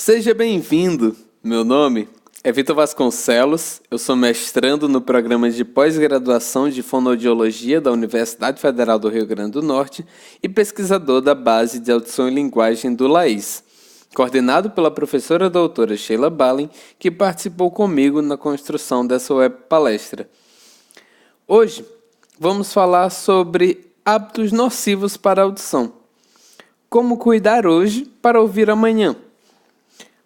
Seja bem-vindo! Meu nome é Vitor Vasconcelos, eu sou mestrando no programa de pós-graduação de Fonoaudiologia da Universidade Federal do Rio Grande do Norte e pesquisador da base de audição e linguagem do LAIS, coordenado pela professora doutora Sheila Ballen, que participou comigo na construção dessa web palestra. Hoje vamos falar sobre hábitos nocivos para a audição. Como cuidar hoje para ouvir amanhã?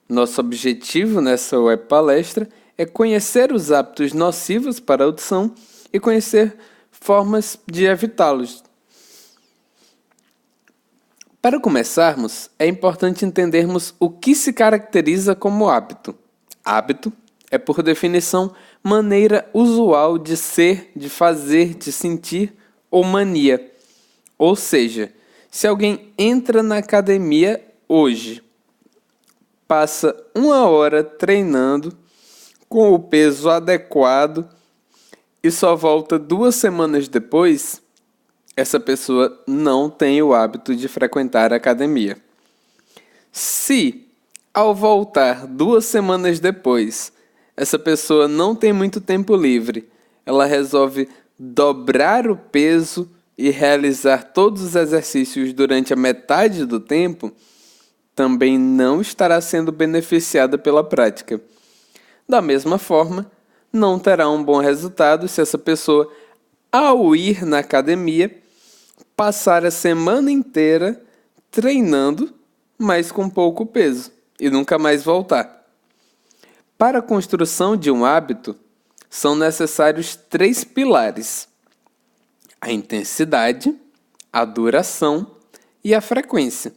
Nosso objetivo nessa web palestra é conhecer os hábitos nocivos para a audição e conhecer formas de evitá-los. Para começarmos, é importante entendermos o que se caracteriza como hábito. Hábito é, por definição, maneira usual de ser, de fazer, de sentir ou mania. Ou seja, se alguém entra na academia hoje, passa 1 hora treinando com o peso adequado e só volta 2 semanas depois, essa pessoa não tem o hábito de frequentar a academia. Se, ao voltar 2 semanas depois, essa pessoa não tem muito tempo livre, ela resolve dobrar o peso e realizar todos os exercícios durante a metade do tempo, também não estará sendo beneficiada pela prática. Da mesma forma, não terá um bom resultado se essa pessoa, ao ir na academia, passar a semana inteira treinando, mas com pouco peso, e nunca mais voltar. Para a construção de um hábito, são necessários 3 pilares: a intensidade, a duração e a frequência.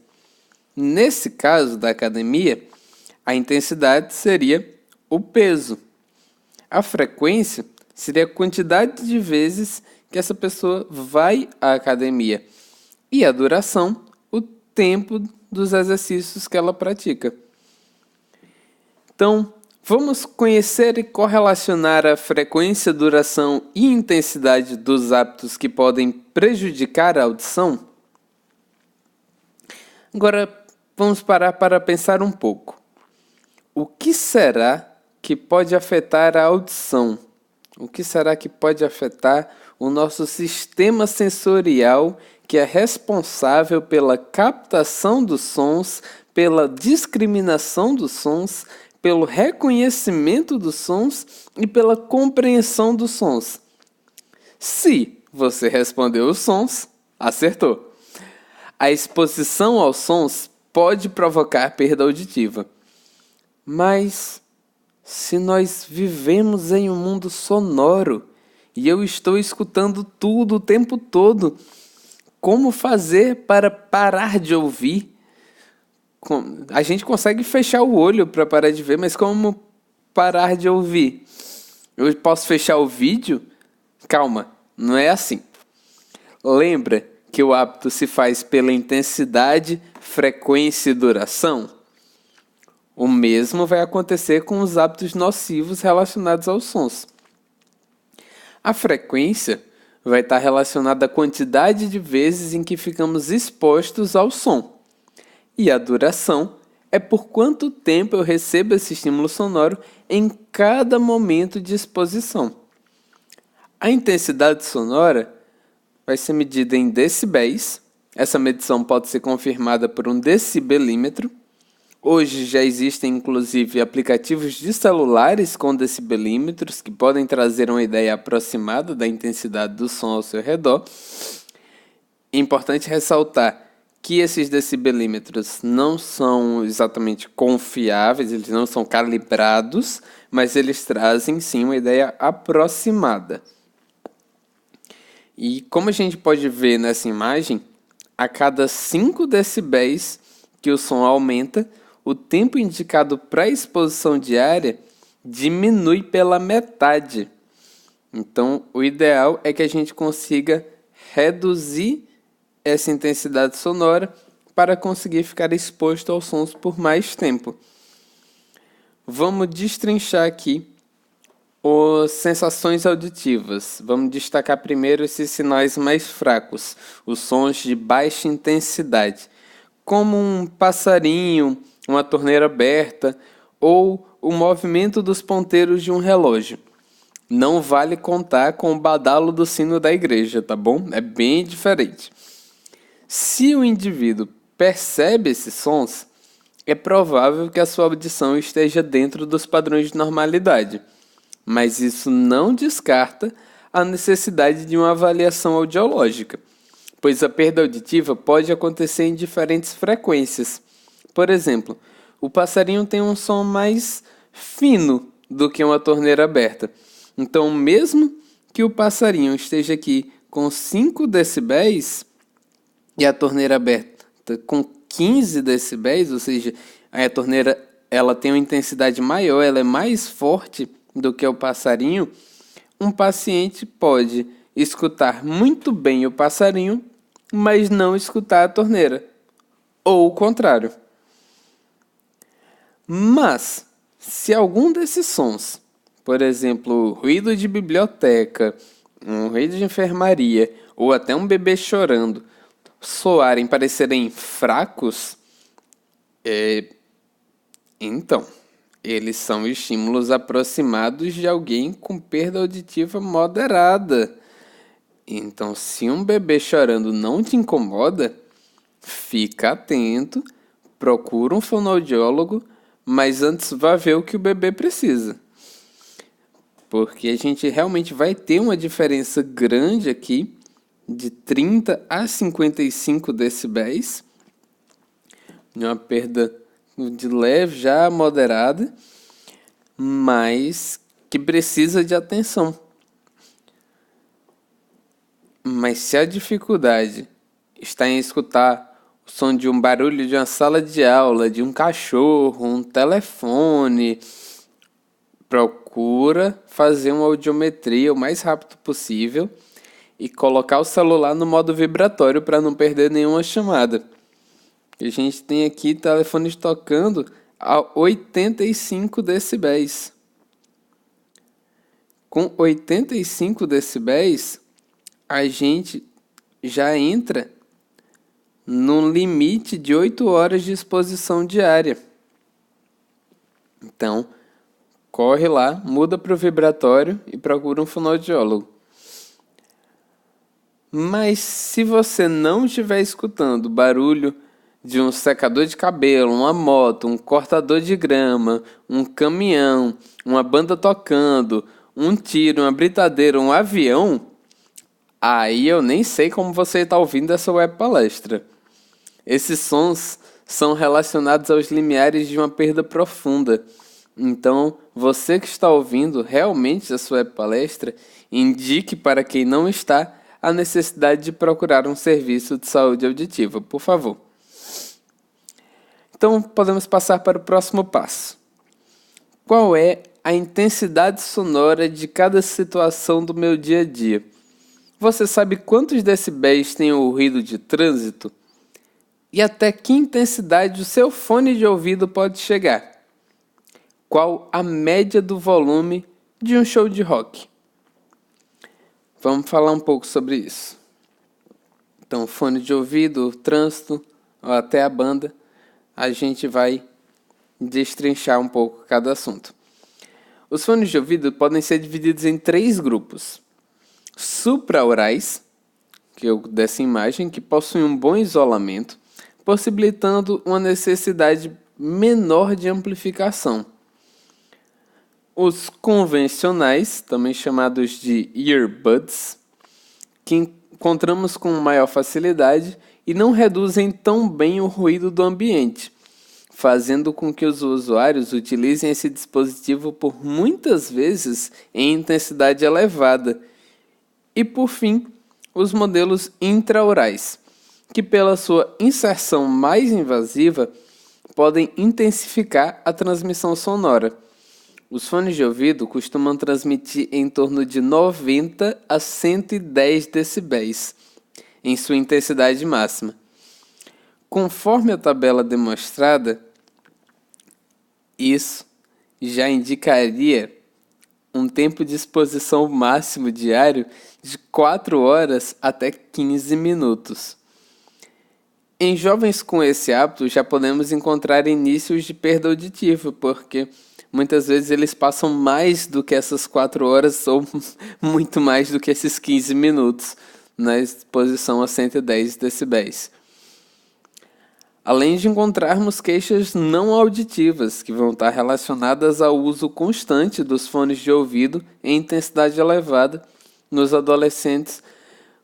Nesse caso da academia, a intensidade seria o peso. A frequência seria a quantidade de vezes que essa pessoa vai à academia. E a duração, o tempo dos exercícios que ela pratica. Então, vamos conhecer e correlacionar a frequência, duração e intensidade dos hábitos que podem prejudicar a audição? Agora, vamos parar para pensar um pouco. O que será que pode afetar a audição? O que será que pode afetar o nosso sistema sensorial, que é responsável pela captação dos sons, pela discriminação dos sons, pelo reconhecimento dos sons e pela compreensão dos sons? Se você respondeu os sons, acertou. A exposição aos sons pode provocar perda auditiva. Mas, se nós vivemos em um mundo sonoro e eu estou escutando tudo o tempo todo, como fazer para parar de ouvir? A gente consegue fechar o olho para parar de ver, mas como parar de ouvir? Eu posso fechar o vídeo? Calma, não é assim. Lembra que o hábito se faz pela intensidade, frequência e duração? O mesmo vai acontecer com os hábitos nocivos relacionados aos sons. A frequência vai estar relacionada à quantidade de vezes em que ficamos expostos ao som. E a duração é por quanto tempo eu recebo esse estímulo sonoro em cada momento de exposição. A intensidade sonora vai ser medida em decibéis. Essa medição pode ser confirmada por um decibelímetro. Hoje já existem, inclusive, aplicativos de celulares com decibelímetros que podem trazer uma ideia aproximada da intensidade do som ao seu redor. É importante ressaltar que esses decibelímetros não são exatamente confiáveis, eles não são calibrados, mas eles trazem, sim, uma ideia aproximada. E como a gente pode ver nessa imagem, a cada 5 decibéis que o som aumenta, o tempo indicado para a exposição diária diminui pela metade. Então, o ideal é que a gente consiga reduzir essa intensidade sonora para conseguir ficar exposto aos sons por mais tempo. Vamos destrinchar aqui as sensações auditivas. Vamos destacar primeiro esses sinais mais fracos, os sons de baixa intensidade, como um passarinho, uma torneira aberta ou o movimento dos ponteiros de um relógio. Não vale contar com o badalo do sino da igreja, tá bom? É bem diferente. Se o indivíduo percebe esses sons, é provável que a sua audição esteja dentro dos padrões de normalidade, mas isso não descarta a necessidade de uma avaliação audiológica, pois a perda auditiva pode acontecer em diferentes frequências. Por exemplo, o passarinho tem um som mais fino do que uma torneira aberta. Então, mesmo que o passarinho esteja aqui com 5 decibéis e a torneira aberta com 15 decibéis, ou seja, a torneira ela tem uma intensidade maior, ela é mais forte do que o passarinho, um paciente pode escutar muito bem o passarinho, mas não escutar a torneira, ou o contrário. Mas, se algum desses sons, por exemplo, ruído de biblioteca, um ruído de enfermaria, ou até um bebê chorando, soarem, parecerem fracos, então, eles são estímulos aproximados de alguém com perda auditiva moderada. Então, se um bebê chorando não te incomoda, fica atento, procura um fonoaudiólogo, mas antes vá ver o que o bebê precisa. Porque a gente realmente vai ter uma diferença grande aqui, de 30 a 55 decibéis, uma perda de leve já moderada, mas que precisa de atenção. Mas se a dificuldade está em escutar o som de um barulho de uma sala de aula, de um cachorro, um telefone, procura fazer uma audiometria o mais rápido possível e colocar o celular no modo vibratório para não perder nenhuma chamada. A gente tem aqui telefones tocando a 85 decibéis. Com 85 decibéis, a gente já entra num limite de 8 horas de exposição diária. Então, corre lá, muda para o vibratório e procura um fonoaudiólogo. Mas se você não estiver escutando barulho de um secador de cabelo, uma moto, um cortador de grama, um caminhão, uma banda tocando, um tiro, uma britadeira, um avião, aí eu nem sei como você está ouvindo essa web palestra. Esses sons são relacionados aos limiares de uma perda profunda. Então, você que está ouvindo realmente a sua web palestra, indique para quem não está a necessidade de procurar um serviço de saúde auditiva, por favor. Então, podemos passar para o próximo passo. Qual é a intensidade sonora de cada situação do meu dia a dia? Você sabe quantos decibéis tem o ruído de trânsito? E até que intensidade o seu fone de ouvido pode chegar? Qual a média do volume de um show de rock? Vamos falar um pouco sobre isso. Então, fone de ouvido, trânsito, ou até a banda, a gente vai destrinchar um pouco cada assunto. Os fones de ouvido podem ser divididos em 3 grupos. Supraorais, que é dessa imagem, que possuem um bom isolamento, possibilitando uma necessidade menor de amplificação. Os convencionais, também chamados de earbuds, que encontramos com maior facilidade e não reduzem tão bem o ruído do ambiente, fazendo com que os usuários utilizem esse dispositivo por muitas vezes em intensidade elevada. E por fim, os modelos intraorais, que pela sua inserção mais invasiva podem intensificar a transmissão sonora. Os fones de ouvido costumam transmitir em torno de 90 a 110 decibéis em sua intensidade máxima. Conforme a tabela demonstrada, isso já indicaria um tempo de exposição máximo diário de 4 horas até 15 minutos. Em jovens com esse hábito, já podemos encontrar inícios de perda auditiva, porque muitas vezes eles passam mais do que essas 4 horas ou muito mais do que esses 15 minutos na exposição a 110 decibéis. Além de encontrarmos queixas não auditivas, que vão estar relacionadas ao uso constante dos fones de ouvido em intensidade elevada nos adolescentes,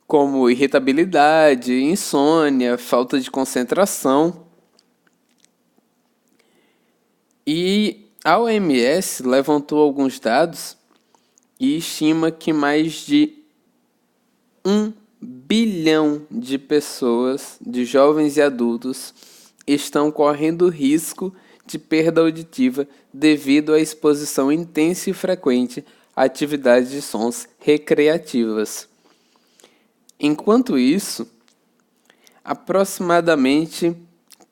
como irritabilidade, insônia, falta de concentração. E a OMS levantou alguns dados e estima que mais de 1 bilhão de pessoas, de jovens e adultos, estão correndo risco de perda auditiva devido à exposição intensa e frequente a atividades de sons recreativas. Enquanto isso, aproximadamente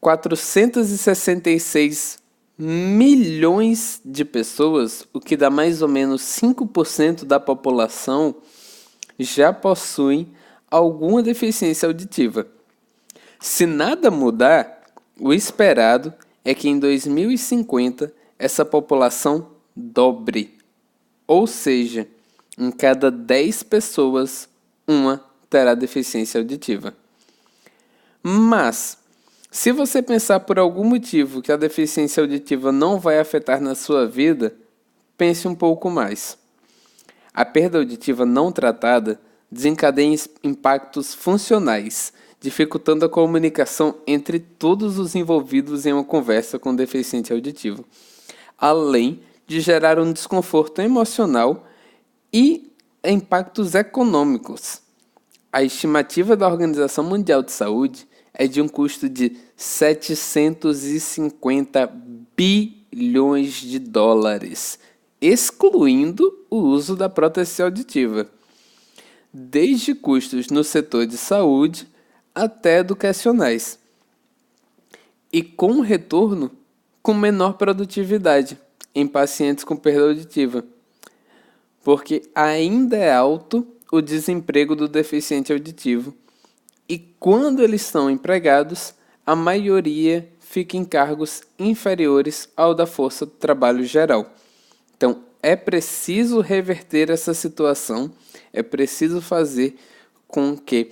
466 milhões de pessoas, o que dá mais ou menos 5% da população, já possuem alguma deficiência auditiva. Se nada mudar, o esperado é que em 2050 essa população dobre, ou seja, em cada 10 pessoas, uma terá deficiência auditiva. Mas, se você pensar por algum motivo que a deficiência auditiva não vai afetar na sua vida, pense um pouco mais. A perda auditiva não tratada desencadeia impactos funcionais, dificultando a comunicação entre todos os envolvidos em uma conversa com deficiente auditivo, além de gerar um desconforto emocional e impactos econômicos. A estimativa da Organização Mundial de Saúde é de um custo de 750 bilhões de dólares, excluindo o uso da prótese auditiva, desde custos no setor de saúde até educacionais, e com retorno com menor produtividade em pacientes com perda auditiva, porque ainda é alto o desemprego do deficiente auditivo, e quando eles são empregados, a maioria fica em cargos inferiores ao da força de trabalho geral. Então, é preciso reverter essa situação, é preciso fazer com que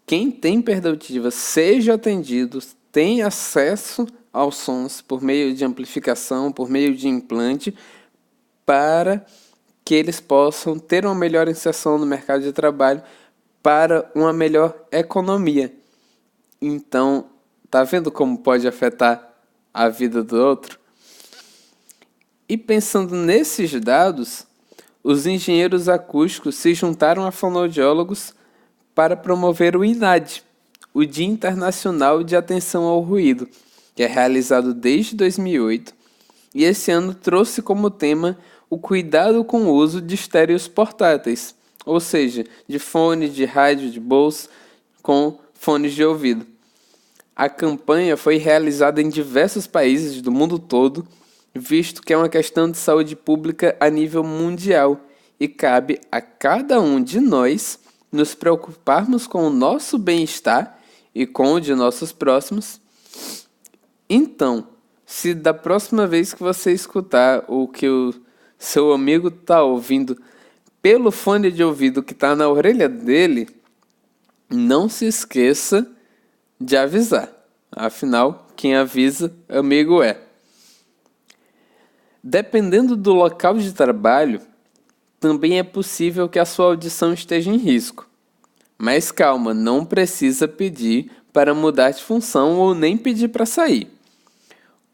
quem tem perda auditiva seja atendido, tenha acesso aos sons por meio de amplificação, por meio de implante, para que eles possam ter uma melhor inserção no mercado de trabalho, para uma melhor economia. Então, tá vendo como pode afetar a vida do outro? E pensando nesses dados, os engenheiros acústicos se juntaram a fonoaudiólogos para promover o INAD, o Dia Internacional de Atenção ao Ruído, que é realizado desde 2008, e esse ano trouxe como tema o cuidado com o uso de estéreos portáteis, ou seja, de fone, de rádio, de bolsa, com fones de ouvido. A campanha foi realizada em diversos países do mundo todo, visto que é uma questão de saúde pública a nível mundial e cabe a cada um de nós nos preocuparmos com o nosso bem-estar e com o de nossos próximos. Então, se da próxima vez que você escutar o que o seu amigo está ouvindo pelo fone de ouvido que está na orelha dele, não se esqueça de avisar. Afinal, quem avisa, amigo é. Dependendo do local de trabalho, também é possível que a sua audição esteja em risco. Mas calma, não precisa pedir para mudar de função ou nem pedir para sair.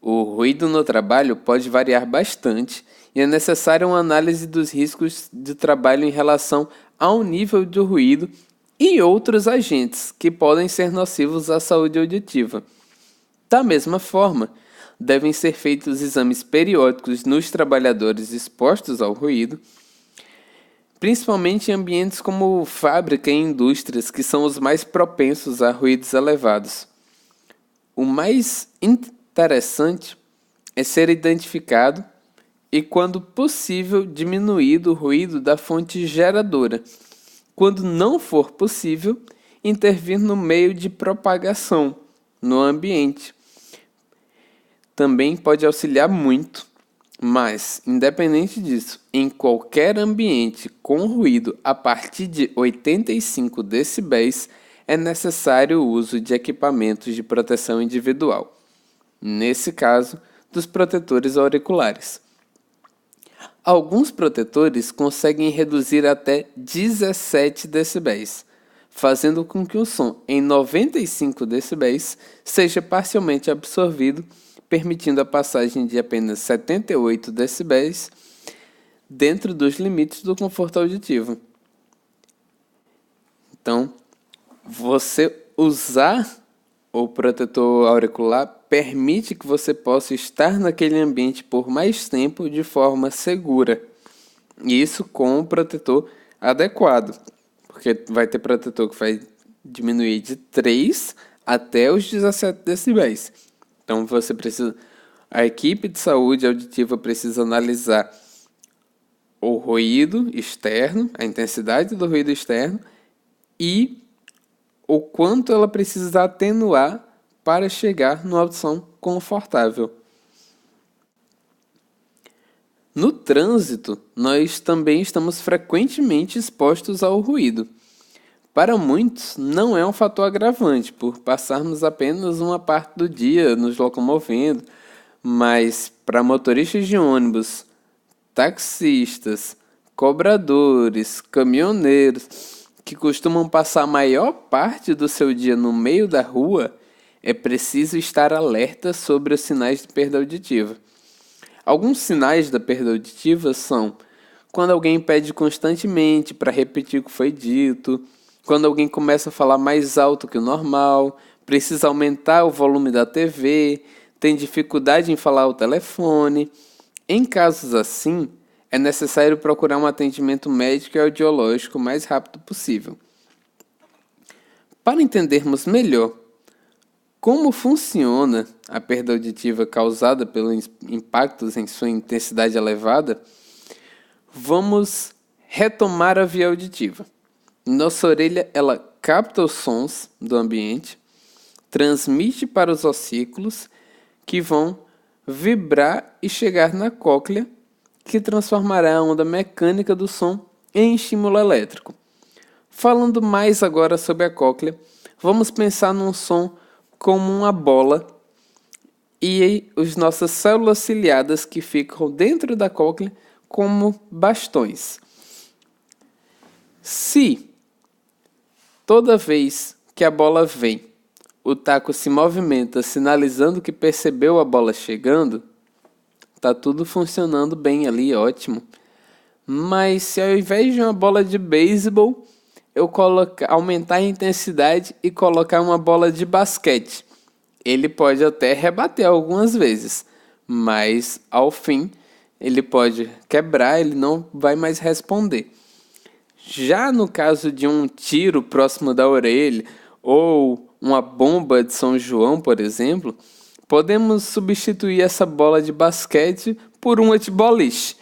O ruído no trabalho pode variar bastante e é necessária uma análise dos riscos de trabalho em relação ao nível do ruído e outros agentes que podem ser nocivos à saúde auditiva. Da mesma forma, devem ser feitos exames periódicos nos trabalhadores expostos ao ruído, principalmente em ambientes como fábrica e indústrias, que são os mais propensos a ruídos elevados. O mais interessante é ser identificado e, quando possível, diminuído o ruído da fonte geradora. Quando não for possível, intervir no meio de propagação, no ambiente. Também pode auxiliar muito, mas, independente disso, em qualquer ambiente com ruído a partir de 85 decibéis, é necessário o uso de equipamentos de proteção individual. Nesse caso, dos protetores auriculares. Alguns protetores conseguem reduzir até 17 decibéis, fazendo com que o som em 95 decibéis seja parcialmente absorvido, permitindo a passagem de apenas 78 decibéis dentro dos limites do conforto auditivo. Então, você usar o protetor auricular permite que você possa estar naquele ambiente por mais tempo de forma segura. Isso com o protetor adequado, porque vai ter protetor que vai diminuir de 3 até os 17 decibéis. Então a equipe de saúde auditiva precisa analisar o ruído externo, a intensidade do ruído externo e o quanto ela precisa atenuar para chegar numa audição confortável. No trânsito, nós também estamos frequentemente expostos ao ruído. Para muitos, não é um fator agravante, por passarmos apenas uma parte do dia nos locomovendo, mas para motoristas de ônibus, taxistas, cobradores, caminhoneiros, que costumam passar a maior parte do seu dia no meio da rua, é preciso estar alerta sobre os sinais de perda auditiva. Alguns sinais da perda auditiva são quando alguém pede constantemente para repetir o que foi dito, quando alguém começa a falar mais alto que o normal, precisa aumentar o volume da TV, tem dificuldade em falar ao telefone. Em casos assim, é necessário procurar um atendimento médico e audiológico o mais rápido possível. Para entendermos melhor como funciona a perda auditiva causada pelos impactos em sua intensidade elevada, vamos retomar a via auditiva. Nossa orelha, ela capta os sons do ambiente, transmite para os ossículos, que vão vibrar e chegar na cóclea, que transformará a onda mecânica do som em estímulo elétrico. Falando mais agora sobre a cóclea, vamos pensar num som como uma bola e as nossas células ciliadas que ficam dentro da cóclea como bastões. Se toda vez que a bola vem, o taco se movimenta sinalizando que percebeu a bola chegando, tá tudo funcionando bem ali, ótimo. Mas se ao invés de uma bola de beisebol, eu aumentar a intensidade e colocar uma bola de basquete, ele pode até rebater algumas vezes, mas ao fim ele pode quebrar, ele não vai mais responder. Já no caso de um tiro próximo da orelha ou uma bomba de São João, por exemplo, podemos substituir essa bola de basquete por um boliche.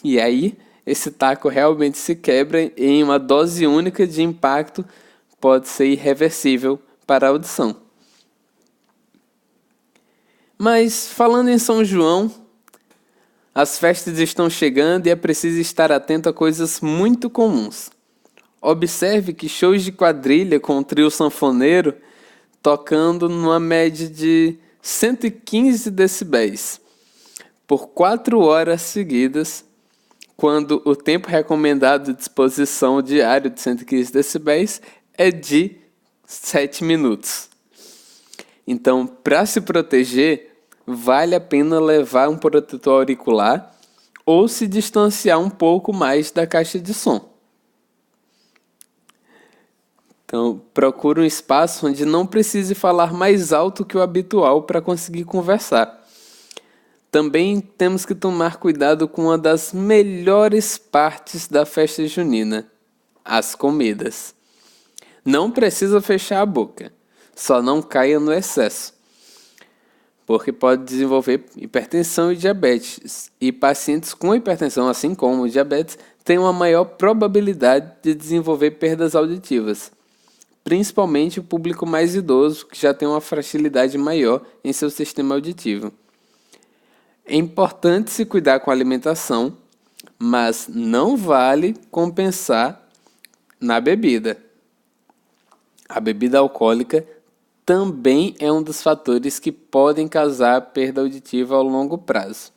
E aí, esse taco realmente se quebra em uma dose única de impacto, pode ser irreversível para a audição. Mas, falando em São João, as festas estão chegando e é preciso estar atento a coisas muito comuns. Observe que shows de quadrilha com o trio sanfoneiro tocando numa média de 115 decibéis por 4 horas seguidas, quando o tempo recomendado de exposição diário de 115 decibéis é de 7 minutos. Então, para se proteger, vale a pena levar um protetor auricular ou se distanciar um pouco mais da caixa de som. Então, procure um espaço onde não precise falar mais alto que o habitual para conseguir conversar. Também temos que tomar cuidado com uma das melhores partes da festa junina, as comidas. Não precisa fechar a boca, só não caia no excesso, porque pode desenvolver hipertensão e diabetes. E pacientes com hipertensão, assim como diabetes, têm uma maior probabilidade de desenvolver perdas auditivas. principalmente o público mais idoso, que já tem uma fragilidade maior em seu sistema auditivo. É importante se cuidar com a alimentação, mas não vale compensar na bebida. A bebida alcoólica também é um dos fatores que podem causar perda auditiva ao longo prazo.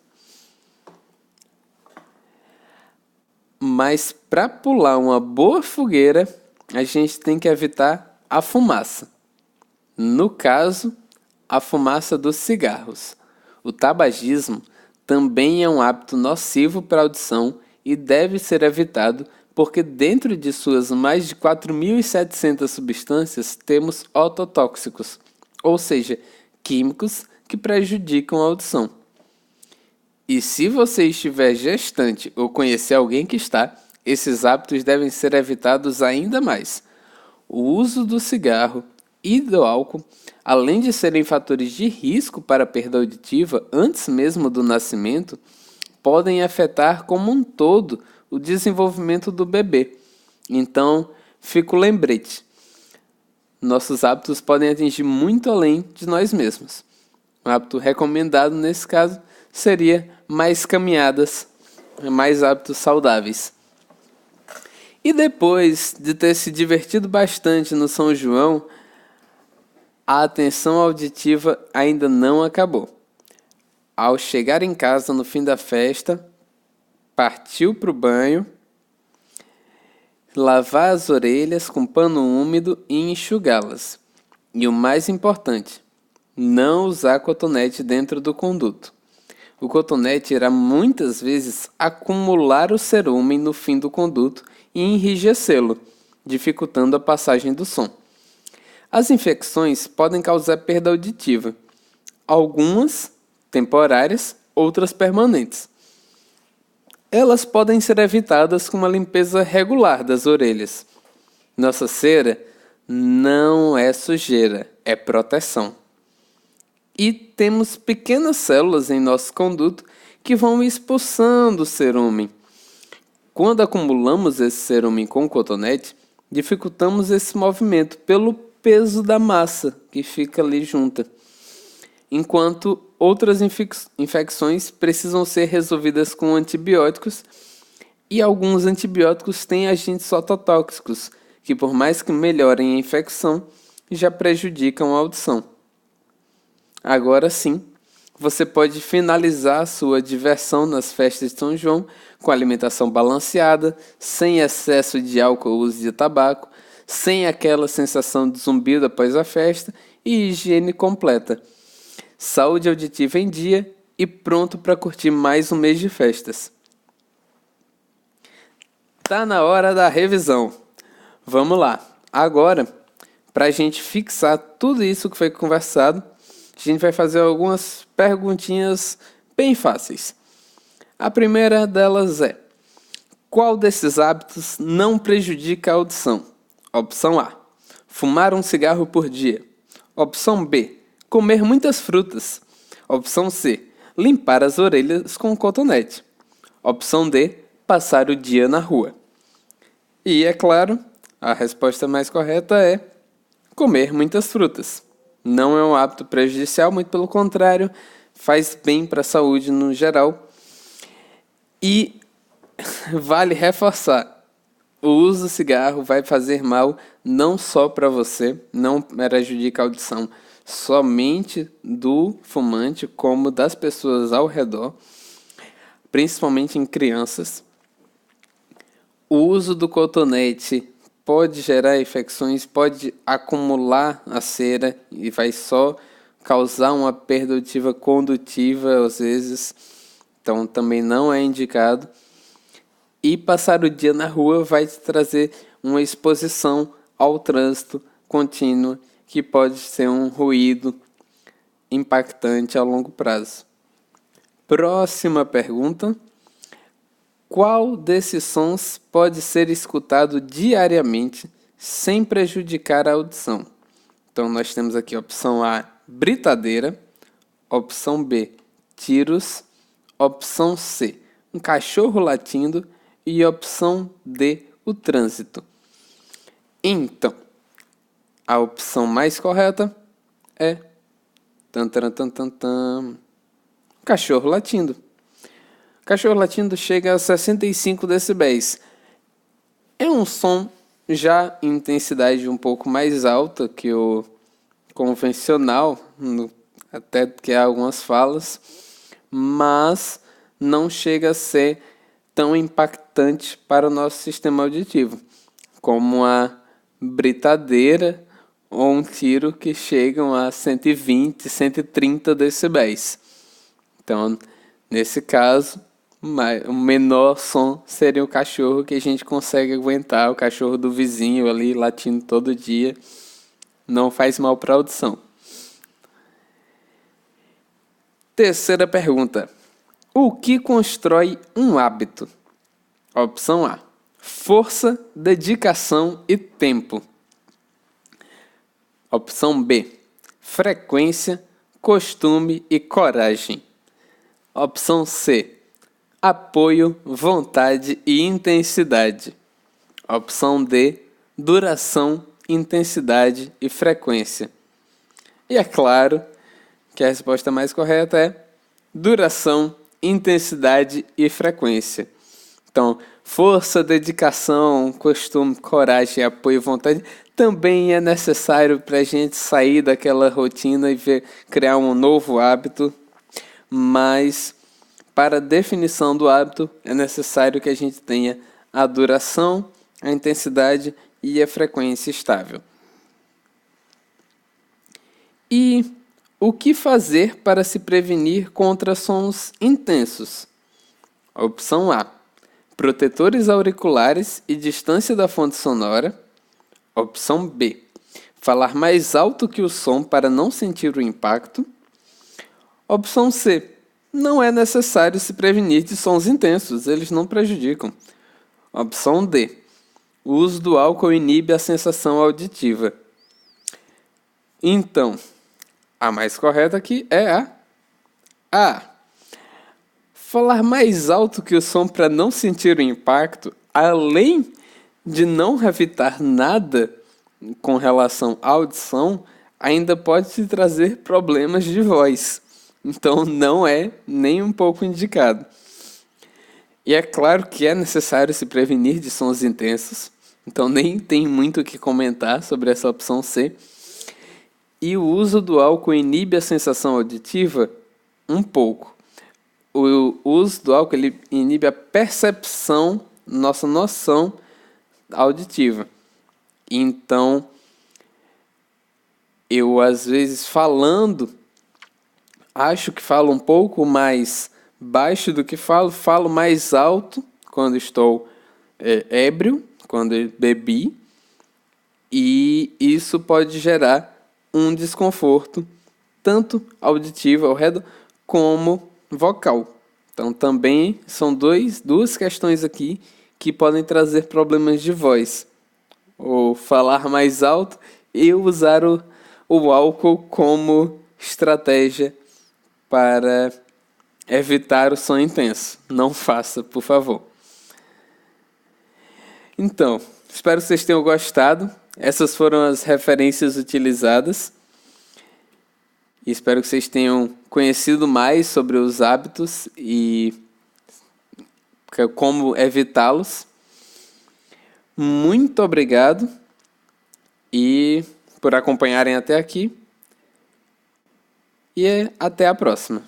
Mas para pular uma boa fogueira, a gente tem que evitar a fumaça. No caso, a fumaça dos cigarros. O tabagismo também é um hábito nocivo para a audição e deve ser evitado porque dentro de suas mais de 4.700 substâncias temos ototóxicos, ou seja, químicos que prejudicam a audição. E se você estiver gestante ou conhecer alguém que está, esses hábitos devem ser evitados ainda mais. O uso do cigarro e do álcool, além de serem fatores de risco para a perda auditiva antes mesmo do nascimento, podem afetar como um todo o desenvolvimento do bebê. Então, fica o lembrete. Nossos hábitos podem atingir muito além de nós mesmos. Um hábito recomendado nesse caso seria mais caminhadas, mais hábitos saudáveis. E depois de ter se divertido bastante no São João, a atenção auditiva ainda não acabou. Ao chegar em casa no fim da festa, partiu para o banho, lavar as orelhas com pano úmido e enxugá-las. E o mais importante, não usar cotonete dentro do conduto. O cotonete irá muitas vezes acumular o cerúmen no fim do conduto e enrijecê-lo, dificultando a passagem do som. As infecções podem causar perda auditiva, algumas temporárias, outras permanentes. Elas podem ser evitadas com uma limpeza regular das orelhas. Nossa cera não é sujeira, é proteção. E temos pequenas células em nosso conduto que vão expulsando o cerúmen. Quando acumulamos esse cerúmen com o cotonete, dificultamos esse movimento pelo peso da massa que fica ali junta. Enquanto outras infecções precisam ser resolvidas com antibióticos, e alguns antibióticos têm agentes ototóxicos, que por mais que melhorem a infecção, já prejudicam a audição. Agora sim, você pode finalizar sua diversão nas festas de São João com alimentação balanceada, sem excesso de álcool ou uso de tabaco, sem aquela sensação de zumbido após a festa e higiene completa. Saúde auditiva em dia e pronto para curtir mais um mês de festas. Tá na hora da revisão. Vamos lá. Agora, para a gente fixar tudo isso que foi conversado, a gente vai fazer algumas perguntinhas bem fáceis. A primeira delas é: qual desses hábitos não prejudica a audição? Opção A: fumar um cigarro por dia. Opção B: comer muitas frutas. Opção C: limpar as orelhas com cotonete. Opção D: passar o dia na rua. E, é claro, a resposta mais correta é comer muitas frutas. Não é um hábito prejudicial, muito pelo contrário, faz bem para a saúde no geral. E vale reforçar, o uso do cigarro vai fazer mal não só para você, não prejudica a audição somente do fumante, como das pessoas ao redor, principalmente em crianças. O uso do cotonete pode gerar infecções, pode acumular a cera e vai só causar uma perda auditiva condutiva às vezes, então também não é indicado. E passar o dia na rua vai te trazer uma exposição ao trânsito contínuo, que pode ser um ruído impactante a longo prazo. Próxima pergunta: qual desses sons pode ser escutado diariamente sem prejudicar a audição? Então nós temos aqui a opção A, britadeira, opção B, tiros, opção C, um cachorro latindo e opção D, o trânsito. Então, A opção mais correta é tan, tan, tan, tan, tan, cachorro latindo. Cachorro latindo chega a 65 decibéis. É um som já em intensidade um pouco mais alta que o convencional, até que há algumas falas, mas não chega a ser tão impactante para o nosso sistema auditivo, como a britadeira ou um tiro que chegam a 120, 130 decibéis. Então, nesse caso, o menor som seria o cachorro que a gente consegue aguentar, o cachorro do vizinho ali latindo todo dia, não faz mal para a audição. Terceira pergunta. O que constrói um hábito? Opção A. Força, dedicação e tempo. Opção B. Frequência, costume e coragem. Opção C. Apoio, vontade e intensidade. Opção D. Duração, intensidade e frequência. E é claro que a resposta mais correta é duração, intensidade e frequência. Então, força, dedicação, costume, coragem, apoio e vontade também é necessário para a gente sair daquela rotina e criar um novo hábito, mas para a definição do hábito é necessário que a gente tenha a duração, a intensidade e a frequência estável. E o que fazer para se prevenir contra sons intensos? Opção A. Protetores auriculares e distância da fonte sonora. Opção B. Falar mais alto que o som para não sentir o impacto. Opção C. Não é necessário se prevenir de sons intensos, eles não prejudicam. Opção D. O uso do álcool inibe a sensação auditiva. Então, a mais correta aqui é a A. Falar mais alto que o som para não sentir o impacto, além de não evitar nada com relação à audição, ainda pode te trazer problemas de voz. Então não é nem um pouco indicado. E é claro que é necessário se prevenir de sons intensos, então nem tem muito o que comentar sobre essa opção C. E o uso do álcool inibe a sensação auditiva? Um pouco. O uso do álcool ele inibe a percepção, nossa noção auditiva. Então, eu às vezes falando, acho que falo um pouco mais baixo do que falo mais alto quando estou ébrio, quando bebi, e isso pode gerar um desconforto, tanto auditivo ao redor, como vocal. Então também são duas questões aqui que podem trazer problemas de voz. Ou falar mais alto e usar o álcool como estratégia para evitar o som intenso. Não faça, por favor. Então, espero que vocês tenham gostado. Essas foram as referências utilizadas. E espero que vocês tenham conhecido mais sobre os hábitos e como evitá-los. Muito obrigado e por acompanharem até aqui. E até a próxima.